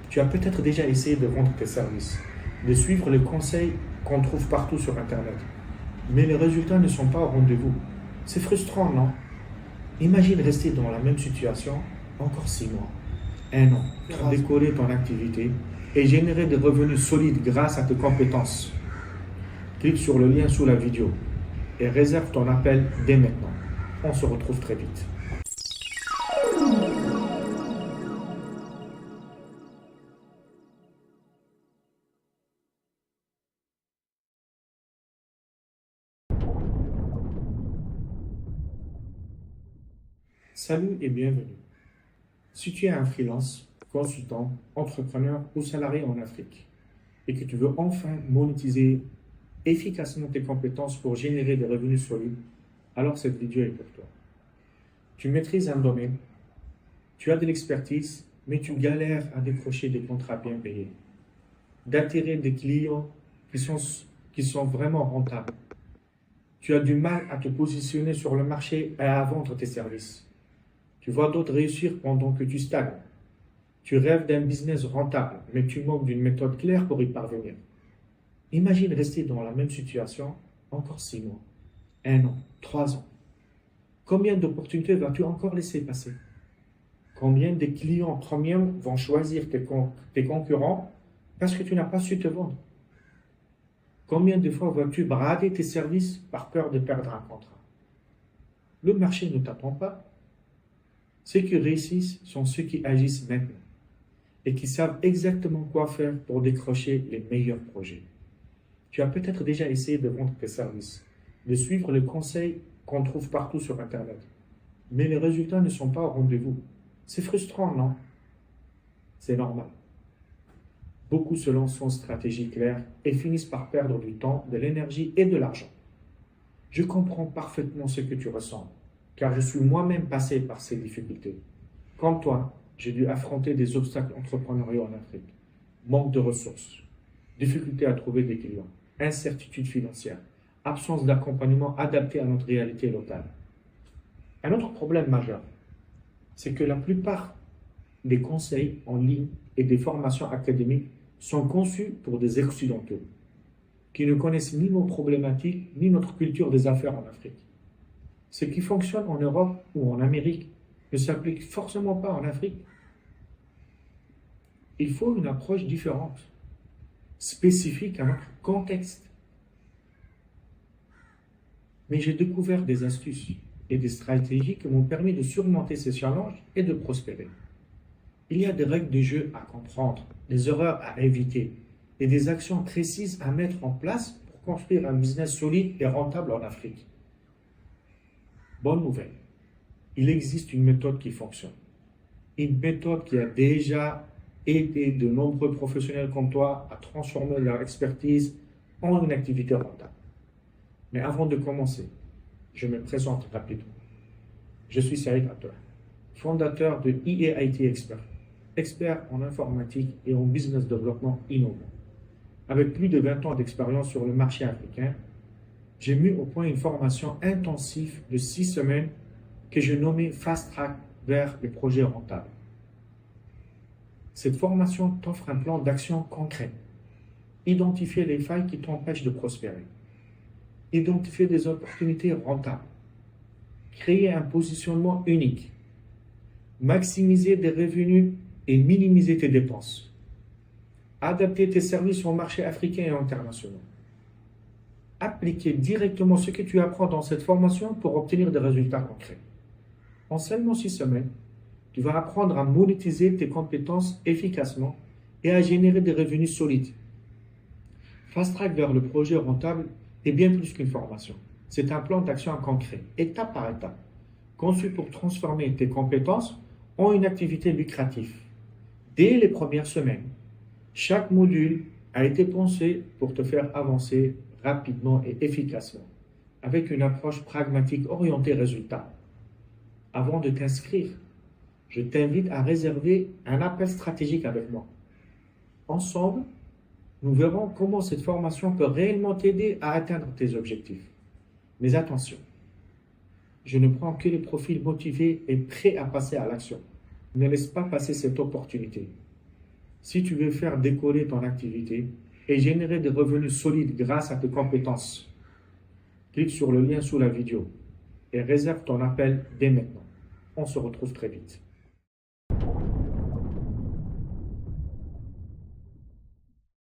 Tu as peut-être déjà essayé de vendre tes services, de suivre les conseils qu'on trouve partout sur Internet. Mais les résultats ne sont pas au rendez-vous. C'est frustrant, non? Imagine rester dans la même situation encore 6 mois, un an, pour décoller ton activité et générer des revenus solides grâce à tes compétences. Clique sur le lien sous la vidéo et réserve ton appel dès maintenant. On se retrouve très vite. Salut et bienvenue. Si tu es un freelance, consultant, entrepreneur ou salarié en Afrique et que tu veux enfin monétiser efficacement tes compétences pour générer des revenus solides, alors cette vidéo est pour toi. Tu maîtrises un domaine, tu as de l'expertise, mais tu galères à décrocher des contrats bien payés, d'attirer des clients qui sont vraiment rentables. Tu as du mal à te positionner sur le marché et à vendre tes services. Tu vois d'autres réussir pendant que tu stagnes. Tu rêves d'un business rentable, mais tu manques d'une méthode claire pour y parvenir. Imagine rester dans la même situation encore 6 mois, un an, 3 ans. Combien d'opportunités vas-tu encore laisser passer? Combien de clients premium vont choisir tes concurrents parce que tu n'as pas su te vendre? Combien de fois vas-tu brader tes services par peur de perdre un contrat? Le marché ne t'attend pas. Ceux qui réussissent sont ceux qui agissent maintenant et qui savent exactement quoi faire pour décrocher les meilleurs projets. Tu as peut-être déjà essayé de vendre tes services, de suivre les conseils qu'on trouve partout sur Internet. Mais les résultats ne sont pas au rendez-vous. C'est frustrant, non? C'est normal. Beaucoup se lancent sans stratégie claire et finissent par perdre du temps, de l'énergie et de l'argent. Je comprends parfaitement ce que tu ressens, car je suis moi-même passé par ces difficultés. Comme toi, j'ai dû affronter des obstacles entrepreneuriaux en Afrique. Manque de ressources, difficulté à trouver des clients, incertitude financière, absence d'accompagnement adapté à notre réalité locale. Un autre problème majeur, c'est que la plupart des conseils en ligne et des formations académiques sont conçus pour des occidentaux qui ne connaissent ni nos problématiques ni notre culture des affaires en Afrique. Ce qui fonctionne en Europe ou en Amérique ne s'applique forcément pas en Afrique. Il faut une approche différente, spécifique à notre contexte. Mais j'ai découvert des astuces et des stratégies qui m'ont permis de surmonter ces challenges et de prospérer. Il y a des règles de jeu à comprendre, des erreurs à éviter et des actions précises à mettre en place pour construire un business solide et rentable en Afrique. Bonne nouvelle, il existe une méthode qui fonctionne. Une méthode qui a déjà aidé de nombreux professionnels comme toi à transformer leur expertise en une activité rentable. Mais avant de commencer, je me présente rapidement. Je suis Saïd Abdullah, fondateur de EAIT Expert, expert en informatique et en business développement innovant. Avec plus de 20 ans d'expérience sur le marché africain, j'ai mis au point une formation intensive de 6 semaines que j'ai nommée Fast Track vers les projets rentables. Cette formation t'offre un plan d'action concret. Identifier les failles qui t'empêchent de prospérer. Identifier des opportunités rentables. Créer un positionnement unique. Maximiser des revenus et minimiser tes dépenses. Adapter tes services au marché africain et international. Appliquer directement ce que tu apprends dans cette formation pour obtenir des résultats concrets. En seulement 6 semaines, tu vas apprendre à monétiser tes compétences efficacement et à générer des revenus solides. Fast Track vers le projet rentable est bien plus qu'une formation. C'est un plan d'action concret, étape par étape, conçu pour transformer tes compétences en une activité lucrative. Dès les premières semaines, chaque module a été pensé pour te faire avancer rapidement et efficacement, avec une approche pragmatique orientée résultat. Avant de t'inscrire, je t'invite à réserver un appel stratégique avec moi. Ensemble, nous verrons comment cette formation peut réellement t'aider à atteindre tes objectifs. Mais attention, je ne prends que les profils motivés et prêts à passer à l'action. Ne laisse pas passer cette opportunité. Si tu veux faire décoller ton activité et générer des revenus solides grâce à tes compétences, clique sur le lien sous la vidéo et réserve ton appel dès maintenant. On se retrouve très vite.